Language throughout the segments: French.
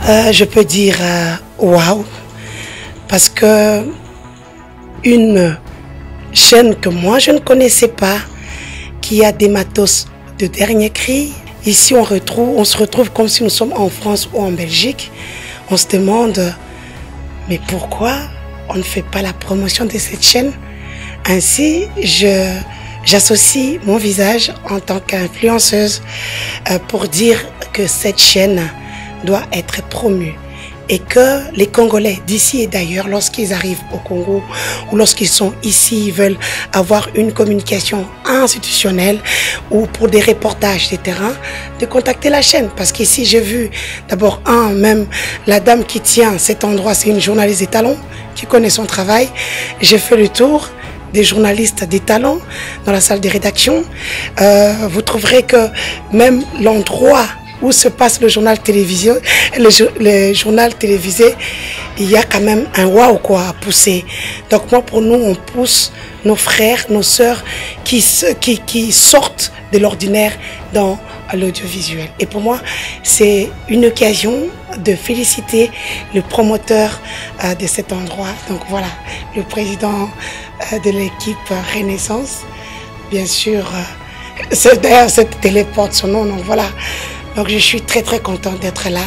Je peux dire waouh, parce que une chaîne que moi je ne connaissais pas, qui a des matos de dernier cri. Ici on se retrouve comme si nous sommes en France ou en Belgique. On se demande, mais pourquoi on ne fait pas la promotion de cette chaîne? Ainsi, j'associe mon visage en tant qu'influenceuse pour dire que cette chaîne doit être promue et que les Congolais d'ici et d'ailleurs, lorsqu'ils arrivent au Congo ou lorsqu'ils sont ici, ils veulent avoir une communication institutionnelle ou pour des reportages des terrains, de contacter la chaîne. Parce qu'ici, j'ai vu d'abord même la dame qui tient cet endroit, c'est une journaliste des talents qui connaît son travail. J'ai fait le tour des journalistes des talents dans la salle de rédaction. Vous trouverez que même l'endroit où se passe le journal télévisé, le journal télévisé, il y a quand même un waouh quoi à pousser. Donc moi, pour nous, on pousse nos frères, nos sœurs qui sortent de l'ordinaire dans l'audiovisuel. Et pour moi, c'est une occasion de féliciter le promoteur de cet endroit. Donc voilà, le président de l'équipe Renaissance, bien sûr, d'ailleurs cette télé porte son nom, donc voilà. Donc je suis très contente d'être là.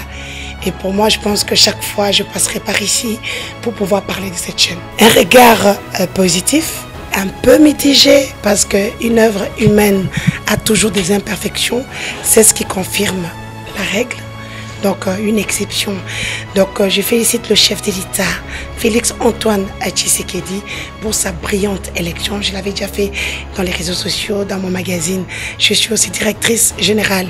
Et pour moi, je pense que chaque fois, je passerai par ici pour pouvoir parler de cette chaîne. Un regard positif, un peu mitigé, parce qu'une œuvre humaine a toujours des imperfections. C'est ce qui confirme la règle. Donc une exception. Donc je félicite le chef de l'État, Félix-Antoine Tshisekedi, pour sa brillante élection. Je l'avais déjà fait dans les réseaux sociaux, dans mon magazine. Je suis aussi directrice générale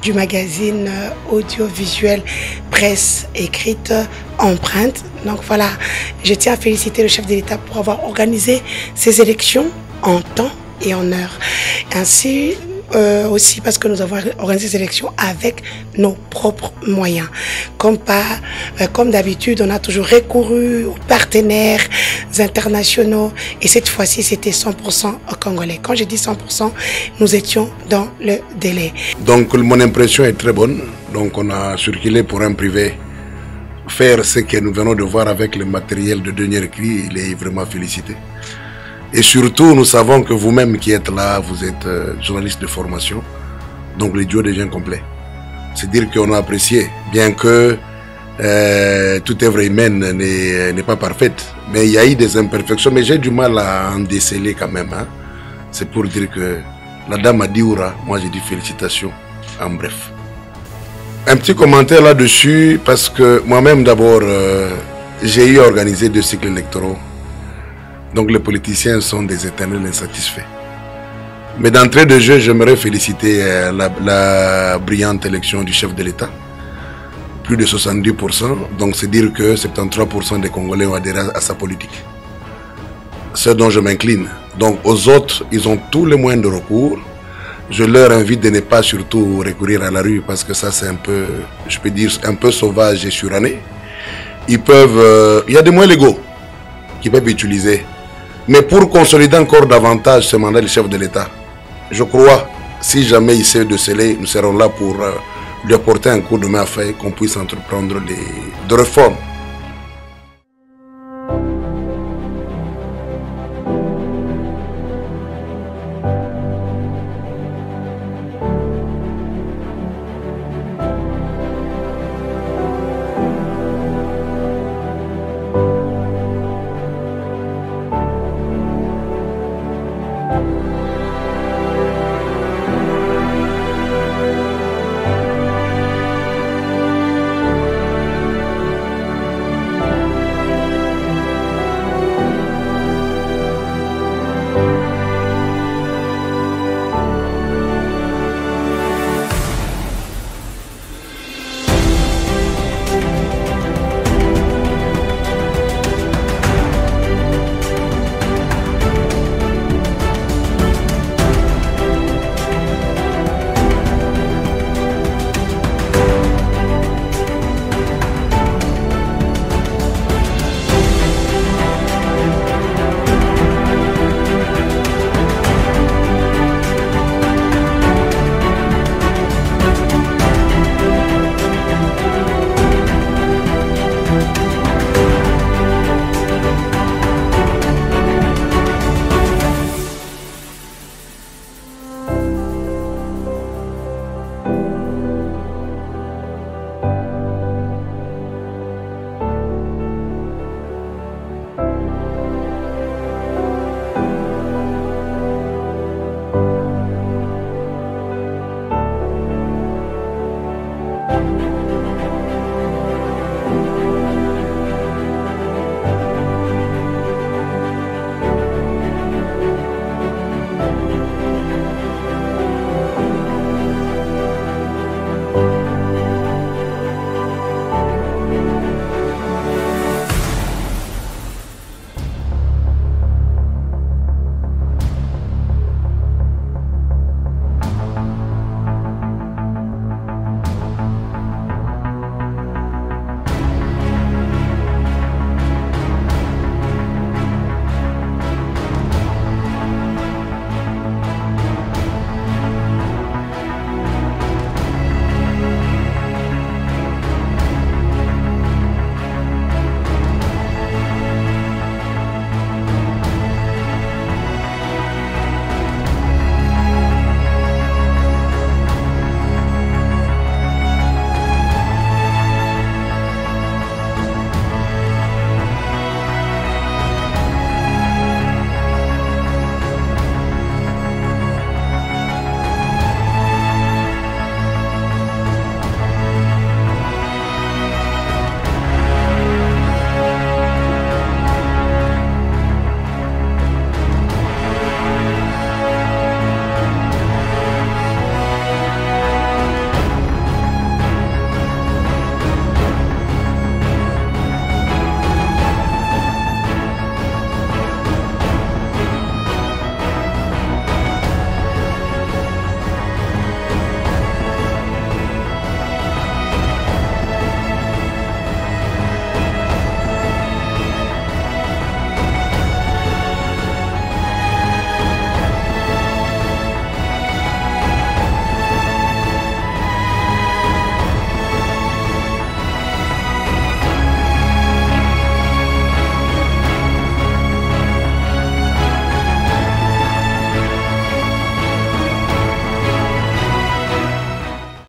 du magazine audiovisuel, presse écrite, empreinte. Donc voilà, je tiens à féliciter le chef de l'État pour avoir organisé ces élections en temps et en heure. Ainsi, aussi parce que nous avons organisé ces élections avec nos propres moyens. Comme d'habitude, on a toujours recouru aux partenaires internationaux et cette fois-ci, c'était 100% congolais. Quand je dis 100%, nous étions dans le délai. Donc mon impression est très bonne. Donc on a circulé pour un privé. Faire ce que nous venons de voir avec le matériel de dernier cri, il est vraiment félicité. Et surtout, nous savons que vous-même qui êtes là, vous êtes journaliste de formation, donc le duo devient complet. C'est dire qu'on a apprécié, bien que toute œuvre humaine n'est pas parfaite, mais il y a eu des imperfections, mais j'ai du mal à en déceler quand même. Hein. C'est pour dire que la dame a dit oura, moi j'ai dit félicitations, en bref. Un petit commentaire là-dessus, parce que moi-même d'abord, j'ai eu organisé 2 cycles électoraux. Donc les politiciens sont des éternels insatisfaits. Mais d'entrée de jeu, j'aimerais féliciter la brillante élection du chef de l'État. Plus de 70%, donc c'est dire que 73% des Congolais ont adhéré à sa politique. Ce dont je m'incline. Donc aux autres, ils ont tous les moyens de recours. Je leur invite de ne pas surtout recourir à la rue parce que ça c'est un peu, je peux dire, un peu sauvage et suranné. Ils peuvent, il y a des moyens légaux qu'ils peuvent utiliser. Mais pour consolider encore davantage ce mandat du chef de l'État, je crois, si jamais il sait de sceller, nous serons là pour lui apporter un coup de main afin qu'on puisse entreprendre des réformes. Merci.